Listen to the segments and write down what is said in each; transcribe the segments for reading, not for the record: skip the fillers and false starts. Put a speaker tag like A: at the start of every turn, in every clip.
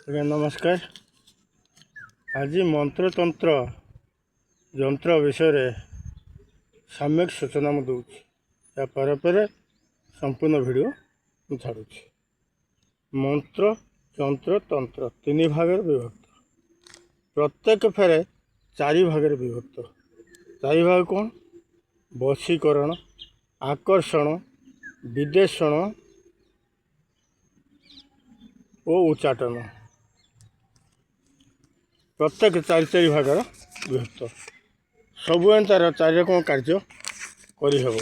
A: ଆଜ୍ଞା ନମସ୍କାର। ଆଜି ମନ୍ତ୍ରତନ୍ତ୍ର ଯନ୍ତ୍ର ବିଷୟରେ ସମ୍ୟକ ସୂଚନା ମୁଁ ଦେଉଛି। ଏହା ପରେ ସମ୍ପୂର୍ଣ୍ଣ ଭିଡ଼ିଓ ମୁଁ ଛାଡ଼ୁଛି। ମନ୍ତ୍ର ଯନ୍ତ୍ର ତନ୍ତ୍ର ତିନି ଭାଗରେ ବିଭକ୍ତ। ପ୍ରତ୍ୟେକ ଫେରେ ଚାରି ଭାଗରେ ବିଭକ୍ତ। ଚାରି ଭାଗ କ'ଣ? ବଶୀକରଣ, ଆକର୍ଷଣ, ବିଦେଷଣ ଓ ଉଚ୍ଚାଟନ। ପ୍ରତ୍ୟେକ ଚାରି ଚାରି ଭାଗର ବିଭକ୍ତ। ସବୁ ତାର ଚାରି ରକମ କାର୍ଯ୍ୟ କରିହେବ।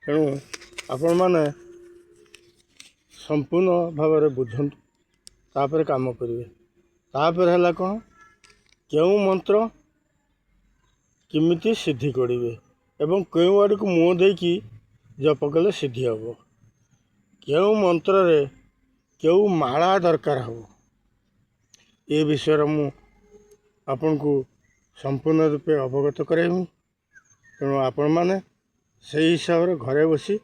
A: ତେଣୁ ଆପଣମାନେ ସମ୍ପୂର୍ଣ୍ଣ ଭାବରେ ବୁଝନ୍ତୁ, ତାପରେ କାମ କରିବେ। ତାପରେ ହେଲା କ'ଣ? କେଉଁ ମନ୍ତ୍ର କେମିତି ସିଦ୍ଧି କରିବେ ଏବଂ କେଉଁ ଆଡ଼କୁ ମୁହଁ ଦେଇକି ଜପ କଲେ ସିଦ୍ଧି ହେବ। କେଉଁ ମନ୍ତ୍ରରେ କେଉଁ ମାଳା ଦରକାର ହେବ, ଏ ବିଷୟରେ ମୁଁ ଆପଣଙ୍କୁ ସମ୍ପୂର୍ଣ୍ଣ ରୂପେ ଅବଗତ କରାଇବି। ତେଣୁ ଆପଣମାନେ ସେହି ହିସାବରେ ଘରେ ବସି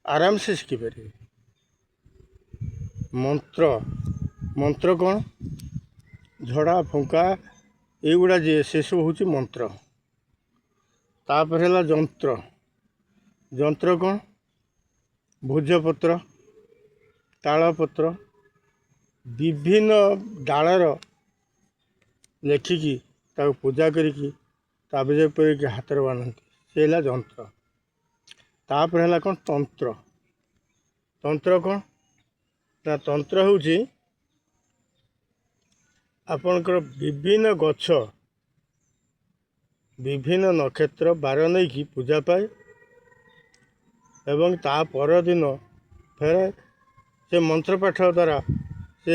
A: ଆରାମସେ ଶିଖିପାରିବେ। ମନ୍ତ୍ର କ'ଣ? ଝଡ଼ା ଫୁଙ୍କା ଏଇଗୁଡ଼ା ସେସବୁ ହେଉଛି ମନ୍ତ୍ର। ତାପରେ ହେଲା ଯନ୍ତ୍ର। ଯନ୍ତ୍ର କ'ଣ? ଭୋଜପତ୍ର, ତାଳପତ୍ର, ବିଭିନ୍ନ ଡାଳର ଲେଖିକି ତାକୁ ପୂଜା କରିକି ତାବିଜ କରିକି ହାତରେ ବାନ୍ଧନ୍ତି, ସେ ହେଲା ଯନ୍ତ୍ର। ତାପରେ ହେଲା କ'ଣ? ତନ୍ତ୍ର। ତନ୍ତ୍ର କ'ଣ? ନା ତନ୍ତ୍ର ହେଉଛି ଆପଣଙ୍କର ବିଭିନ୍ନ ଗଛ, ବିଭିନ୍ନ ନକ୍ଷତ୍ର ବାର ନେଇକି ପୂଜା ପାଏ ଏବଂ ତା ପରଦିନ ଫେରେ ସେ ମନ୍ତ୍ର ପାଠ ଦ୍ୱାରା ସେ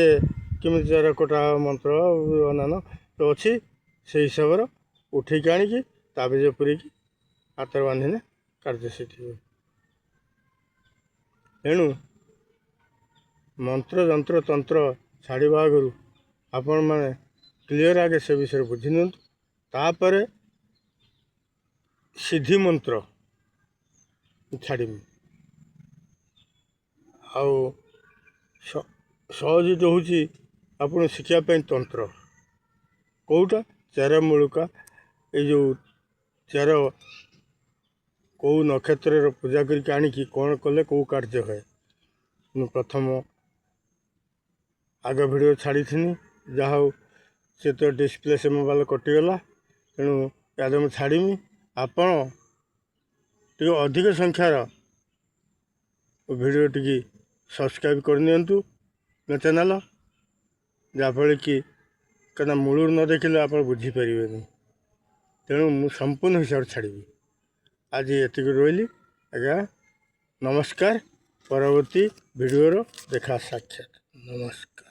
A: କେମିତି ଚେରକଟା ମନ୍ତ୍ର ଅନ୍ୟାନ୍ୟ ଅଛି, ସେଇ ହିସାବରେ ଉଠେଇକି ଆଣିକି ତାବିଜ ପୂରେଇକି ହାତରେ ବାନ୍ଧିଲେ କାର୍ଯ୍ୟ ସିଦ୍ଧି ହୁଏ। ତେଣୁ ମନ୍ତ୍ର ଯନ୍ତ୍ର ତନ୍ତ୍ର ଛାଡ଼ିବା ଆଗରୁ ଆପଣମାନେ କ୍ଲିଅର୍ ଆଗେ ସେ ବିଷୟରେ ବୁଝି ନିଅନ୍ତୁ। ତାପରେ ସିଦ୍ଧି ମନ୍ତ୍ର ଛାଡ଼ିବି। ଆଉ ସହଜିତ ହେଉଛି ଆପଣ ଶିଖିବା ପାଇଁ ତନ୍ତ୍ର। କେଉଁଟା? ଚେରମୂଳିକା, ଏଇ ଯେଉଁ ଚେର କେଉଁ ନକ୍ଷତ୍ରର ପୂଜା କରିକି ଆଣିକି କ'ଣ କଲେ କେଉଁ କାର୍ଯ୍ୟ ହୁଏ। ମୁଁ ପ୍ରଥମ ଆଗ ଭିଡ଼ିଓ ଛାଡ଼ିଥିନି, ଯାହା ହଉ ସେ ତ ଡିସପ୍ଲେ ସେ ମୋବାଇଲ କଟିଗଲା। ତେଣୁ ଏବେ ମୁଁ ଛାଡ଼ିମି। ଆପଣ ଟିକେ ଅଧିକ ସଂଖ୍ୟାର ଭିଡ଼ିଓ ଟିକେ ସବସ୍କ୍ରାଇବ୍ କରିନିଅନ୍ତୁ ମୋ ଚ୍ୟାନେଲ୍, ଯାହାଫଳରେ କି କାହିଁକିନା ମୂଳରୁ ନ ଦେଖିଲେ ଆପଣ ବୁଝିପାରିବେନି। ତେଣୁ ମୁଁ ସମ୍ପୂର୍ଣ୍ଣ ହିସାବରେ ଛାଡ଼ିବି। ଆଜି ଏତିକି ରହିଲି। ଆଜ୍ଞା ନମସ୍କାର। ପରବର୍ତ୍ତୀ ଭିଡ଼ିଓର ଦେଖା ସାକ୍ଷାତ। ନମସ୍କାର।